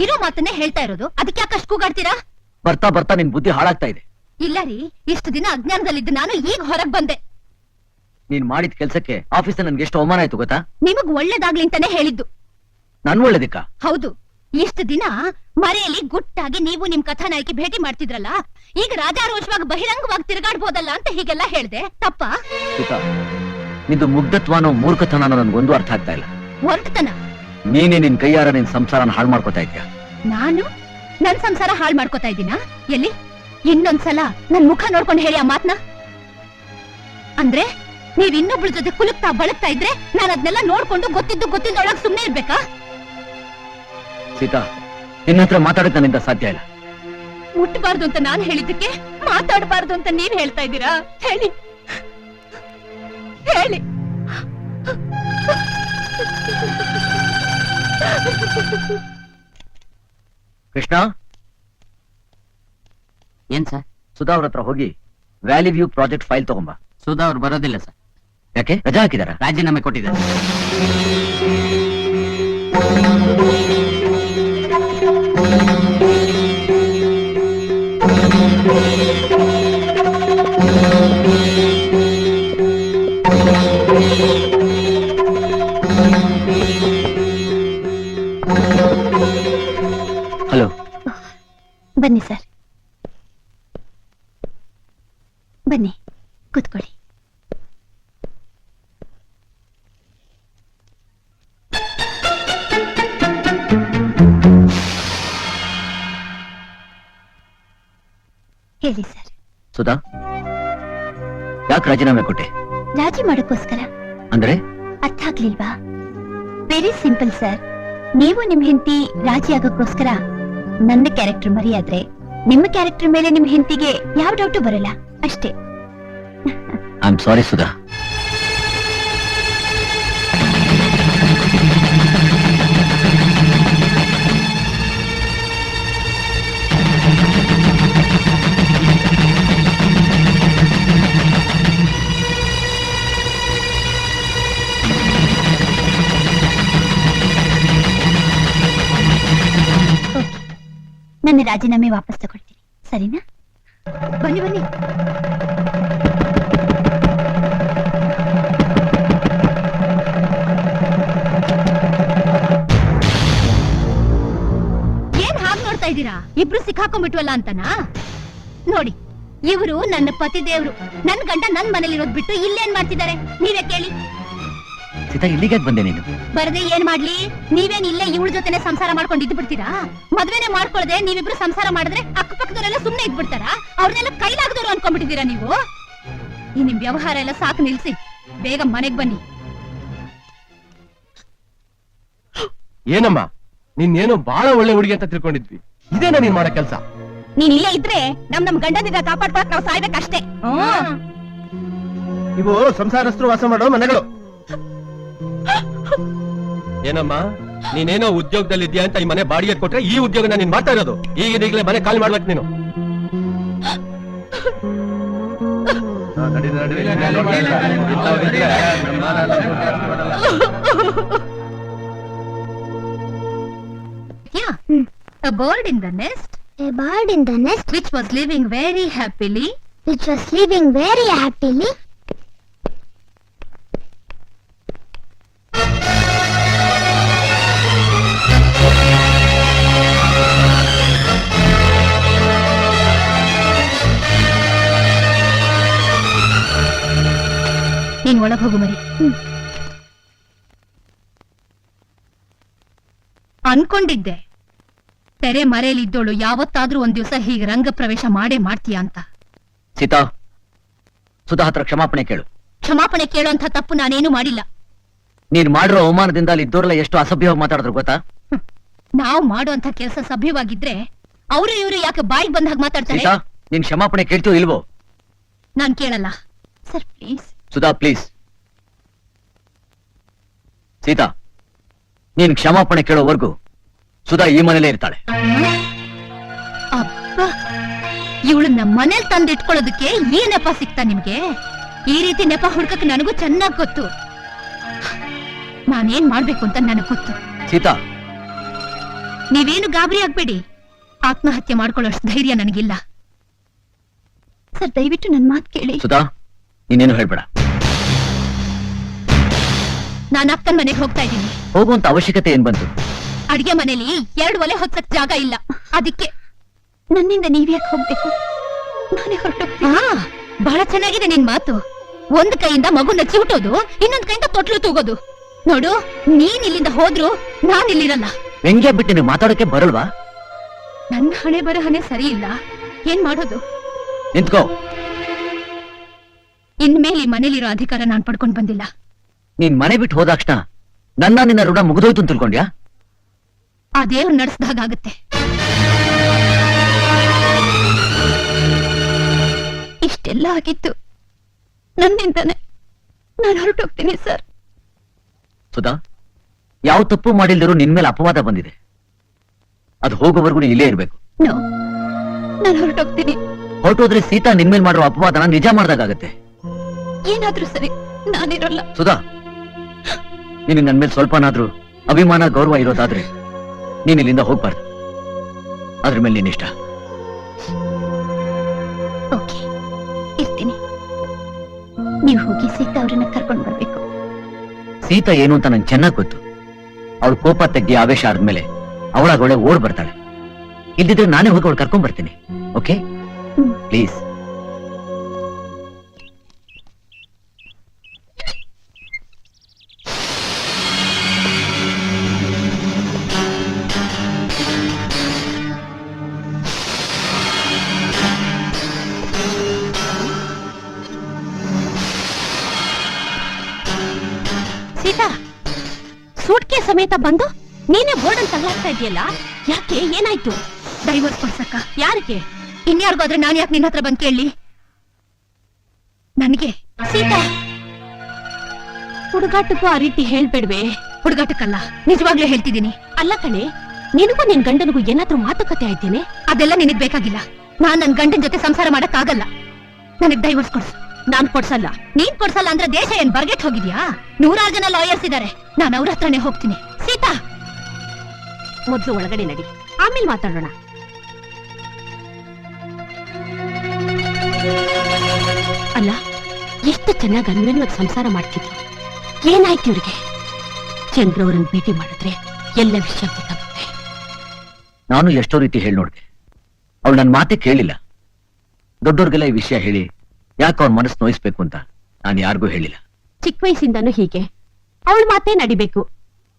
ಇರೋ ಮಾತನ್ನೇ ಹೇಳ್ತಾ ಇರೋದು. ಅದಕ್ಕೆ ಯಾಕಷ್ಟು ಕೂಗಾಡ್ತೀರಾ? ಬರ್ತಾ ಬರ್ತಾ ನಿನ್ ಬುದ್ಧಿ ಹಾಳಾಗ್ತಾ ಇದೆ. ಇಲ್ಲ ರೀ, ಇಷ್ಟು ದಿನ ಅಜ್ಞಾನದಲ್ಲಿದ್ದ ನಾನು ಈಗ ಹೊರಗ್ ಬಂದೆ. ನೀನ್ ಮಾಡಿದ ಕೆಲ್ಸಕ್ಕೆ ಆಫೀಸ್ ನನ್ಗೆ ಎಷ್ಟು ಅವಮಾನ ಆಯ್ತು ಗೊತ್ತಾ? ನಿಮಗ್ ಒಳ್ಳೇದಾಗ್ಲಿ ಅಂತಾನೆ ಹೇಳಿದ್ದು. ನನ್ ಒಳ್ಳೇದಿಕ್ಕ? ಹೌದು. ಇಷ್ಟು ದಿನ ಮರೆಯಲ್ಲಿ ಗುಟ್ಟಾಗಿ ನೀವು ನಿಮ್ ಕಥಾನಾಯಕಿ ಭೇಟಿ ಮಾಡ್ತಿದ್ರಲ್ಲ, ಈಗ ರಾಜಾರೋಷವಾಗಿ ಬಹಿರಂಗವಾಗಿ ತಿರುಗಾಡ್ಬೋದಲ್ಲ ಅಂತ ಹೀಗೆಲ್ಲ ಹೇಳ್ದೆ. ತಪ್ಪಾ? ನಿಂದು ಮುಗ್ಧತ್ವನೋ ಮೂರ್ಖತನೋ ನನ್ಗೊಂದು ಅರ್ಥ ಆಗ್ತಾ ಇಲ್ಲ. ಒರ್ಟತನ? ನೀನೇ ನಿನ್ ಕೈಯಾರ ನಿನ್ ಸಂಸಾರನ ಹಾಳು ಮಾಡ್ಕೋತಾ ಇದ್ಯಾ. ನಾನು ನನ್ ಸಂಸಾರ ಹಾಳು ಮಾಡ್ಕೋತಾ ಇದ್ದೀನ? ಎಲ್ಲಿ? ಇನ್ನೊಂದ್ಸಲ ನನ್ ಮುಖ ನೋಡ್ಕೊಂಡು ಹೇಳಿ ಆ ಮಾತ್ನ. ಅಂದ್ರೆ ನೀವ್ ಇನ್ನೊಬ್ಳ ಜೊತೆ ಕುಲುಕ್ತಾ ಬಳಕ್ತಾ ಇದ್ರೆ ನಾನು ಅದನ್ನೆಲ್ಲ ನೋಡ್ಕೊಂಡು ಗೊತ್ತಿದ್ದೊಳಗ್ ಸುಮ್ನೆ ಇರ್ಬೇಕಾ? ಸೀತಾ, ನಿನ್ನ ಹತ್ರ ಮಾತಾಡೋದ್ ನನ್ನಿಂದ ಸಾಧ್ಯ ಇಲ್ಲ. ಮುಟ್ಬಾರ್ದು ಅಂತ ನಾನ್ ಹೇಳಿದ್ದಕ್ಕೆ ಮಾತಾಡಬಾರ್ದು ಅಂತ ನೀವ್ ಹೇಳ್ತಾ ಇದ್ದೀರಾ? ಹೇಳಿ ಹೇಳಿ. ಕೃಷ್ಣ, ಏನ್ ಸರ್? ಸುಧಾ ಅವ್ರ ಹತ್ರ ಹೋಗಿ ವ್ಯಾಲಿ ವ್ಯೂ ಪ್ರಾಜೆಕ್ಟ್ ಫೈಲ್ ತಗೊಂಬ. ಸುಧಾ ಅವ್ರು ಬರೋದಿಲ್ಲ ಸರ್. ಯಾಕೆ? ರಜಾ ಹಾಕಿದಾರ? ರಾಜೀನಾಮೆ ಕೊಟ್ಟಿದ್ದಾರೆ. ಹಲೋ. ಬನ್ನಿ ಸರ್, ಬನ್ನಿ ಕೂತ್ಕೊಳ್ಳಿ. ಹೇಳಿ ಸರ್. ಸುಧಾ, ಯಾಕೆ ರಾಜೀನಾಮೆ ಕೊಟ್ಟೆ? ರಾಜಿ ಮಾಡೋಕ್ಕೋಸ್ಕರ. ಅಂದ್ರೆ? ಅರ್ಥ ಆಗ್ಲಿಲ್ವಾ? Very simple sir. ನೀವು ನಿಮ್ ಹೆಂಡತಿ ರಾಜಿ ಆಗೋಕ್ಕೋಸ್ಕರ ನನ್ನ ಕ್ಯಾರೆಕ್ಟರ್ ಮರಿಯಾದ್ರೆ ನಿಮ್ಮ ಕ್ಯಾರೆಕ್ಟರ್ ಮೇಲೆ ನಿಮ್ ಹೆಂಡತಿಗೆ ಯಾವ ಡೌಟು ಬರಲ್ಲ ಅಷ್ಟೇ. I am sorry Sudha. ನನ್ನ ರಾಜೀನಾಮೆ ವಾಪಸ್ ತಗೊಳ್ತೀನಿ, ಸರಿನಾ? ಬನ್ನಿ ಬನ್ನಿ. ಏನ್ ಹಾಗೆ ನೋಡ್ತಾ ಇದ್ದೀರಾ? ಇಬ್ರು ಸಿಕ್ಕಾಕೊಂಡ್ಬಿಟ್ವಲ್ಲ ಅಂತನಾ? ನೋಡಿ, ಇವರು ನನ್ನ ಪತಿ ದೇವ್ರು. ನನ್ ಗಂಡ ನನ್ ಮನೇಲಿರೋದ್ ಬಿಟ್ಟು ಇಲ್ಲೇನ್ ಮಾಡ್ತಿದ್ದಾರೆ ನೀವೇ ಕೇಳಿ. ಸೀತಾ, ಇಲ್ಲಿಗೆ ಬಂದೆ ನೀನು? ಬರದೆ ಏನ್ ಮಾಡ್ಲಿ? ನೀವೇನ್ ಇಲ್ಲೇ ಇವಳ ಜೊತೆನೆ ಸಂಸಾರ ಮಾಡ್ಕೊಂಡು ಇದ್ದು ಬಿಡ್ತೀರಾ? ಮದ್ವೆನೆ ಮಾಡ್ಕೊಳ್ದೆ ನೀವಿಬ್ರು ಸಂಸಾರ ಮಾಡಿದ್ರೆ ಅಕ್ಕಪಕ್ಕದವರೆಲ್ಲ ಸುಮ್ನೆ ಇದ್ಬಿಡ್ತಾರ? ಅವ್ರನ್ನೆಲ್ಲ ಕೈಲಾಗದವ್ರು ಅನ್ಕೊಂಡ್ಬಿಟ್ಟಿದ್ದೀರಾ ನೀವು? ಈ ನಿಮ್ ವ್ಯವಹಾರ ಎಲ್ಲ ಸಾಕು, ನಿಲ್ಸಿ. ಬೇಗ ಮನೆಗ್ ಬನ್ನಿ. ಏನಮ್ಮ, ನೀನೇನೋ ಬಹಳ ಒಳ್ಳೆ ಹುಡುಗಿ ಅಂತ ತಿಳ್ಕೊಂಡಿದ್ವಿ. ಇದೇನಾ ನೀನ್ ಮಾಡೋ ಕೆಲ್ಸ? ನೀನ್ ಇಲ್ಲೇ ಇದ್ರೆ ನಮ್ ಗಂಡನಿಂದ ಕಾಪಾಡ್ಕೊಳಕ್ ನಾವು ಸಾಯ್ಬೇಕಷ್ಟೇ. ಇವು ಸಂಸಾರಸ್ಥರು ವಾಸ ಮಾಡೋ ಮನೆಗಳು. ಏನಮ್ಮ, ನೀನೇನೋ ಉದ್ಯೋಗದಲ್ಲಿ ಇದೆಯಾ ಅಂತ ಈ ಮನೆ ಬಾಡಿಗೆ ಕೊಟ್ರೆ ಈ ಉದ್ಯೋಗನ ನೀನ್ ಮಾಡ್ತಾ ಇರೋದು. ಈಗಲೇ ಮನೆ ಖಾಲಿ ಮಾಡ್ಬೇಕು ನೀನು. A bird in the nest. A bird in the nest which was living very happily. which was living very happily. ನೀನ್ ಒಳಗ್ ಹೋಗು ಮರಿ. ಅನ್ಕೊಂಡಿದ್ದೆ ತೆರೆ ಮರೆಯಲಿದ್ದೋಳು ಯಾವತ್ತಾದ್ರೂ ಒಂದ್ ದಿವಸ ಹೀಗೆ ರಂಗ ಪ್ರವೇಶ ಮಾಡೇ ಮಾಡ್ತೀಯ ಅಂತ. ಸೀತಾ, ಸುಧಾ ಹತ್ರ ಕ್ಷಮಾಪಣೆ ಕೇಳು. ಕ್ಷಮಾಪಣೆ ಕೇಳುವಂತ ತಪ್ಪು ನಾನೇನು ಮಾಡಿಲ್ಲ. ನೀನ್ ಮಾಡಿರೋ ಅವಮಾನದಿಂದ ಅಲ್ಲಿ ಇದ್ದೋರೆಲ್ಲ ಎಷ್ಟು ಅಸಭ್ಯವಾಗಿ ಮಾತಾಡಿದ್ರು ಗೊತ್ತಾ? ನಾವು ಮಾಡುವಂತ ಕೆಲಸ ಸಭ್ಯವಾಗಿದ್ರೆ ಅವರು ಇವರು ಯಾಕೆ ಬಾಯಿಗೆ ಬಂದಾಗ ಮಾತಾಡ್ತಾರೆ? ಸೀತಾ, ನೀನ್ ಕ್ಷಮಾಪಣೆ ಕೇಳ್ತೀಯೋ ಇಲ್ವೋ? ನಾನ್ ಕೇಳಲ್ಲ sir, please. Sudha, please. Sita, ನೀನ್ ಕ್ಷಮಾಪಣೆ ಕೇಳೋವರೆಗೂ ಸುಧಾ ಈ ಮನೇಲೇ ಇರ್ತಾಳೆ. ಅಬ್ಬ, ಇವಳು ನಮ್ಮ ಮನೇಲಿ ತಂದಿಟ್ಕೊಳ್ಳೋದಕ್ಕೆ ಈ ನೆಪ ಸಿಗ್ತಾ ನಿಮ್ಗೆ? ಈ ರೀತಿ ನೆಪ ಹುಡ್ಕಕ್ಕೆ ನನಗೂ ಚೆನ್ನಾಗ್ ಗೊತ್ತು. ನಾನೇನ್ ಮಾಡ್ಬೇಕು ಅಂತ ನನಗ್ ಗೊತ್ತು. ಸೀತಾ, ನೀವೇನು ಗಾಬರಿ ಆಗ್ಬೇಡಿ. ಆತ್ಮಹತ್ಯೆ ಮಾಡ್ಕೊಳ್ಳೋಷ್ಟು ಧೈರ್ಯ ನನಗಿಲ್ಲ. ಸರ್ ದಯವಿಟ್ಟು ನನ್ ಮಾತು ಕೇಳಿ. ಸುಧಾ, ನೀನೇನು ಹೇಳ್ಬೇಡ. ನಾನು ಅಕ್ಕನ ಮನೆಗೆ ಹೋಗ್ತಾ ಇದ್ದೀನಿ. ಹೋಗುವಂತ ಅವಶ್ಯಕತೆ ಏನ್ ಬಂತು? ಅಡಿಗೆ ಮನೇಲಿ 2 ಒಲೆ ಹೊತ್ತಕ್ ಜಾಗ ಇಲ್ಲ. ಅದಕ್ಕೆ ನನ್ನಿಂದ ನೀವ್ಯಾಕೆ ಹೋಗ್ಬೇಕು? ನಾನೇ ಹೊರಟೋಗ್ತೀನಿ. ಬಹಳ ಚೆನ್ನಾಗಿದೆ ನಿನ್ ಮಾತು. ಒಂದ್ ಕೈಯಿಂದ ಮಗುನ ಚಿವುಟೋದು, ಇನ್ನೊಂದ್ ಕೈಯಿಂದ ತೊಟ್ಲು ತೂಗೋದು. ನೋಡು, ನೀನ್ ಇಲ್ಲಿಂದ ಹೋದ್ರು ನಾನ್ ಇಲ್ಲಿರಲ್ಲ. ವ್ಯಂಗ್ಯ ಬಿಟ್ಟು ನೀವು ಮಾತಾಡಕ್ಕೆ ಬರಲ್ವಾ? ನನ್ನ ಹಣೆ ಬರಹನೆ ಸರಿ ಇಲ್ಲ. ಏನ್ ಮಾಡೋದು? ನಿಂತ್ಕೋ. ಇನ್ಮೇಲೆ ಈ ಮನೇಲಿರೋ ಅಧಿಕಾರ ನಾನ್ ಪಡ್ಕೊಂಡ್ ಬಂದಿಲ್ಲ. ನೀನ್ ಮನೆ ಬಿಟ್ಟು ಹೋದಾಕ್ಷಣ ನಿನ್ನ ಋಣ ಮುಗಿದೋಯ್ತು ಅಂತ ತಿಳ್ಕೊಂಡ್ಯಾ? ಆ ದೇವ್ರು ನಡೆಸ್ದಾಗತ್ತೆ. ಇಷ್ಟೆಲ್ಲ ಆಗಿತ್ತು ನನ್ನಿಂದಾನೆ. ನಾನು ಹೊರಟೋಗ್ತೀನಿ ಸರ್. ಸುಧಾ, ಯಾವ ತಪ್ಪು ಮಾಡಿಲ್ದಿರೋ ನಿನ್ ಮೇಲೆ ಅಪವಾದ ಬಂದಿದೆ. ಅದು ಹೋಗೋವರೆಗೂ ನೀನ್ ಇಲ್ಲೇ ಇರ್ಬೇಕು. ನೋ, ನಾನು ಹೊರಟೋಗ್ತೀನಿ. ಹೊರಟೋದ್ರೆ ಸೀತಾ ನಿನ್ ಮೇಲೆ ಮಾಡಿರೋ ಅಪವಾದನ ನಿಜ ಮಾಡ್ದಾಗತ್ತೆ. ಏನಾದ್ರೂ ಸರಿ, ನಾನಿರಲ್ಲ. ಸುಧಾ, ನೀನು ನನ್ ಮೇಲೆ ಸ್ವಲ್ಪನಾದ್ರೂ ಅಭಿಮಾನ ಗೌರವ ಇರೋದಾದ್ರೆ ನೀನ್ ಇಲ್ಲಿಂದ ಹೋಗ್ಬಾರ್ದು. ಅದ್ರ ಮೇಲೆ ನೀನಿಷ್ಟ. ಓಕೆ, ಇರ್ತೀನಿ. ನೀವು ಹೋಗಿ ಸೀತಾ ಅವ್ರನ್ನ ಕರ್ಕೊಂಡು ಬರ್ಬೇಕು. ಸೀತಾ ಏನು ಅಂತ ನಂಗೆ ಚೆನ್ನಾಗ್ ಗೊತ್ತು. ಅವಳು ಕೋಪ ತಗ್ಗಿ ಆವೇಶ ಆದ್ಮೇಲೆ ಅವಳಾಗವಳೆ ಓಡ್ ಬರ್ತಾಳೆ. ಇಲ್ದಿದ್ರೆ ನಾನೇ ಹೋಗಿ ಅವಳು ಕರ್ಕೊಂಡ್ ಬರ್ತೀನಿ. Okay, please. ಸೀತಾ, ಸೂಟ್ಕೆ ಸಮೇತ ಬಂದು ನೀನೇ ಬೋರ್ಡನ್ ತಗಲಾಗ್ತಾ ಇದೆಯಲ್ಲ, ಯಾಕೆ? ಏನಾಯ್ತು? ಡೈವರ್ಸ್ ಕೊಡ್ಸಕ್ಕ? ಯಾರಿಗೆ? ಇನ್ಯಾರಿಗಾದ್ರೆ ನಾನು ಯಾಕೆ ನಿನ್ನ ಹತ್ರ ಬಂದ್ ಕೇಳಿ? ನನಗೆ ಸೀತಾ, ಹುಡುಗಾಟಕ್ಕೂ ಆ ರೀತಿ ಹೇಳ್ಬೇಡ್ವೆ. ಹುಡುಗಾಟಕ್ಕಲ್ಲ, ನಿಜವಾಗ್ಲೂ ಹೇಳ್ತಿದ್ದೀನಿ. ಅಲ್ಲ ಕಣೆ, ನಿನಗೂ ನಿನ್ ಗಂಡನಿಗೂ ಏನಾದ್ರೂ ಮಾತುಕತೆ ಆಯ್ತೇನೆ? ಅದೆಲ್ಲ ನಿನಗ್ ಬೇಕಾಗಿಲ್ಲ. ನಾನ್ ನನ್ ಗಂಡನ್ ಜೊತೆ ಸಂಸಾರ ಮಾಡಕ್ ಆಗಲ್ಲ. ನನಗ್ ಡೈವರ್ಸ್ ಕೊಡ್ಸು. ನಾನ್ ಕೊಡ್ಸಲ್ಲ. ನೀನ್ ಕೊಡ್ಸಲ್ಲ ಅಂದ್ರೆ ದೇಶ ಏನ್ ಬರ್ಗೆಟ್ ಹೋಗಿದ್ಯಾ? 100 ಜನ ಲಾಯರ್ಸ್ ಇದಾರೆ. ನಾನು ಅವ್ರ ಹತ್ರನೇ ಹೋಗ್ತೀನಿ. ಸೀತಾ, ಮೊದ್ಲು ಒಳಗಡೆ ನಡಿ, ಆಮೇಲೆ ಮಾತಾಡೋಣ. ಅಲ್ಲ, ಎಷ್ಟು ಚೆನ್ನಾಗಿ ಅನ್ಯೋನ್ಯವಾಗಿ ಸಂಸಾರ ಮಾಡ್ತಿದ್ರು. ಏನಾಯ್ತು ಇವ್ರಿಗೆ? ಚಂದ್ರವರನ್ನ ಭೇಟಿ ಮಾಡಿದ್ರೆ ಎಲ್ಲ ವಿಷಯ ಗೊತ್ತಾಗುತ್ತೆ. ನಾನು ಎಷ್ಟೋ ರೀತಿ ಹೇಳಿ ನೋಡ್ದೆ. ಅವಳು ನನ್ನ ಮಾತೆ ಕೇಳಿಲ್ಲ. ದೊಡ್ಡವ್ರಿಗೆಲ್ಲ ಈ ವಿಷಯ ಹೇಳಿ ಯಾಕೆ ಅವ್ರ ಮನಸ್ಸು ನೋಯಿಸ್ಬೇಕು ಅಂತ ನಾನು ಯಾರಿಗೂ ಹೇಳಿಲ್ಲ. ಚಿಕ್ಕ ವಯಸ್ಸಿಂದಾನು ಹೀಗೆ. ಅವಳ ಮಾತೇ ನಡಿಬೇಕು.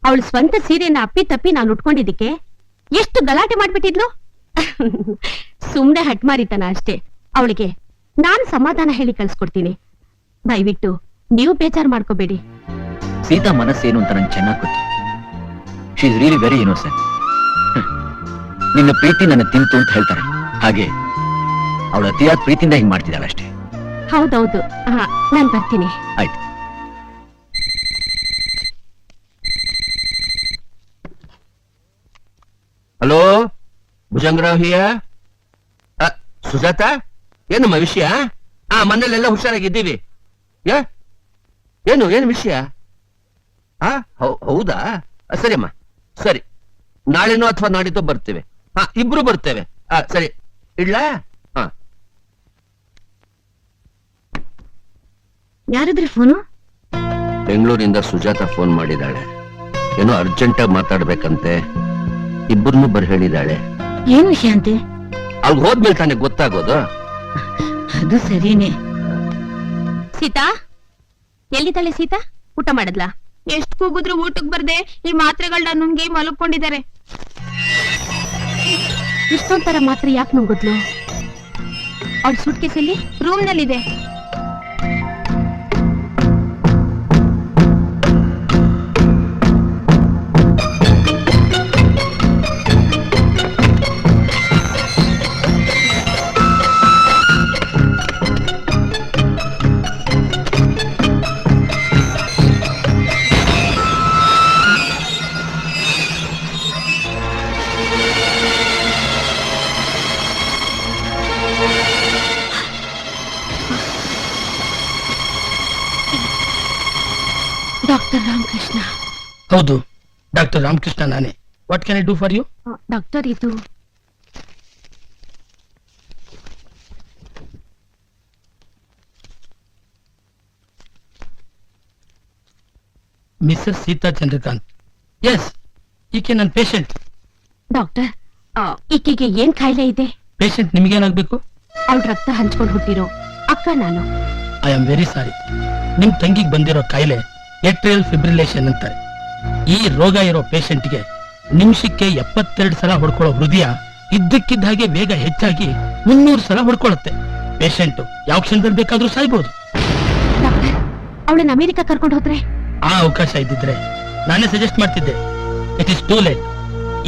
ಅವಳು ಸ್ವಂತ ಸೀರೆನ ಅಪ್ಪಿ ತಪ್ಪಿ ನಾನು ಉಟ್ಕೊಂಡಿದ್ದಕ್ಕೆ ಎಷ್ಟು ಗಲಾಟೆ ಮಾಡ್ಬಿಟ್ಟಿದ್ಲು. ಸುಮ್ನೆ ಹಟ್ಮಾರಿತನ ಅಷ್ಟೇ. ಅವಳಿಗೆ ನಾನ್ ಸಮಾಧಾನ ಹೇಳಿ ಕಳ್ಸ್ಕೊಡ್ತೀನಿ. ದಯವಿಟ್ಟು ನೀವು ಬೇಜಾರ್ ಮಾಡ್ಕೋಬೇಡಿ. ಸೀತಾ ಮನಸ್ಸೇನು ಅಂತ ನಂಗೆ ಚೆನ್ನಾಗಿ ಗೊತ್ತು. She is really very innocent. ನಿನ್ನ ಪ್ರೀತಿ ನನ್ನ ತಿಂತು ಅಂತ ಹೇಳ್ತಾರೆ. ಹಾಗೆ ಅವಳ ಅತಿಯಾದ ಪ್ರೀತಿಯಿಂದ ಹಿಂಗ್ ಮಾಡ್ತಿದ್ದಾಳೆ ಅಷ್ಟೇ. ಹೌದೌದು. ನಾನ್ ಬರ್ತೀನಿ. ಆಯ್ತು. ಹಲೋ, ಭುಜಂಗರಾವ್ ಹಿಯ. ಸುಜಾತ, ಏನಮ್ಮ ವಿಷಯ? ಮನೇಲೆಲ್ಲ ಹುಷಾರಾಗಿದ್ದೀವಿ. ಏನು ವಿಷಯ? ಹೌದಾ? ಸರಿಯಮ್ಮ, ಸರಿ. ನಾಳೆನೋ ಅಥವಾ ನಾಡಿದ್ದು ಬರ್ತೇವೆ. ಇಬ್ರು ಬರ್ತೇವೆ. ಸರಿ, ಇಡ್ಲಾ? ಯಾರಿದ್ರಿ ಫೋನು? ಬೆಂಗಳೂರಿಂದ ಸುಜಾತ ಫೋನ್ ಮಾಡಿದಾಳೆ. ಏನೋ ಅರ್ಜೆಂಟ್ ಆಗಿ ಮಾತಾಡ್ಬೇಕಂತೆ. ಇಬ್ಬರನ್ನು ಬರ್ ಹೇಳಿದಾಳೆ. ಏನು ವಿಷಯ ಅಂತೆ? ಅಲ್ಲಿ ಹೋದ್ಮೇಲೆ ತಾನೇ ಗೊತ್ತಾಗೋದು. ಅದು ಸರಿನೇ. ಸೀತಾ, ಎಲ್ಲಿದ್ದಾಳೆ ಸೀತಾ? ಊಟ ಮಾಡದ್ಲಾ? ಎಷ್ಟ್ ಕೂಗಿದ್ರು ಊಟಕ್ ಬರ್ದೆ ಈ ಮಾತ್ರೆಗಳನ್ನ ನುಂಗಿ ಮಲಕೊಂಡಿದ್ದಾರೆ. ಇಷ್ಟೊಂಥರ ಮಾತ್ರೆ ಯಾಕೆ ನುಂಗಿದ್ಲು? ಅವ್ಳ ಸೂಟ್ಕೇಸ್ ಎಲ್ಲಿ? ರೂಮ್ ನಲ್ಲಿದೆ. ಡಾಕ್ಟರ್ ರಾಮಕೃಷ್ಣ. ಹೌದು, ಡಾಕ್ಟರ್ ರಾಮಕೃಷ್ಣ ನಾನೇ. What can I do for you? Doctor ಇದು ಮಿಸ್ಸಸ್ ಸೀತಾ ಚಂದ್ರಕಾಂತ್. ಎಸ್, ಈಕೆ ನನ್ನ ಪೇಷಂಟ್. ಡಾಕ್ಟರ್ ಈಕೆಗೆ ಏನ್ ಕಾಯಿಲೆ ಇದೆ? ಪೇಷಂಟ್ ನಿಮ್ಗೇನಾಗ್ಬೇಕು? ಅವಳ ರಕ್ತ ಹಂಚ್ಕೊಂಡು ಹುಟ್ಟಿರೋ ಅಕ್ಕ ನಾನು. I am very sorry. ನಿಮ್ ತಂಗಿಗೆ ಬಂದಿರೋ ಕಾಯಿಲೆ ಎಟ್ರಿಯಲ್ ಫಿಬ್ರಿಲೇಷನ್ ಅಂತಾರೆ. ಈ ರೋಗ ಇರೋ ಪೇಷಂಟ್ಗೆ ನಿಮಿಷಕ್ಕೆ 72 ಸಲ ಹೊಡ್ಕೊಳ್ಳೋ ಹೃದಯ ಇದ್ದಕ್ಕಿದ್ದ ಹಾಗೆ ವೇಗ ಹೆಚ್ಚಾಗಿ 300 ಸಲ ಹೊಡ್ಕೊಳ್ಳುತ್ತೆ. ಪೇಷಂಟ್ ಯಾವ ಕ್ಷಣದಲ್ಲಿ ಬೇಕಾದ್ರೂ ಸಾಯ್ಬಹುದು. ಡಾಕ್ಟರ್ ಅವಳನ್ನ ಅಮೆರಿಕ ಕರ್ಕೊಂಡು ಹೋದ್ರೆ? ಆ ಅವಕಾಶ ಇದ್ದಿದ್ರೆ ನಾನೇ ಸಜೆಸ್ಟ್ ಮಾಡ್ತಿದ್ದೆ. It is too late.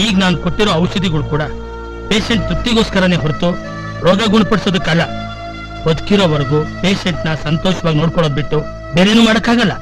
ಈಗ ನಾನು ಕೊಟ್ಟಿರೋ ಔಷಧಿಗಳು ಕೂಡ ಪೇಷಂಟ್ ತೃಪ್ತಿಗೋಸ್ಕರನೇ ಹೊರತು ರೋಗ ಗುಣಪಡಿಸೋದಕ್ಕಲ್ಲ. ಬದುಕಿರೋವರೆಗೂ ಪೇಷಂಟ್ ನ ಸಂತೋಷವಾಗಿ ನೋಡ್ಕೊಳ್ಳೋದ್ ಬಿಟ್ಟು ಬೇರೇನು ಮಾಡಕ್ಕಾಗಲ್ಲ.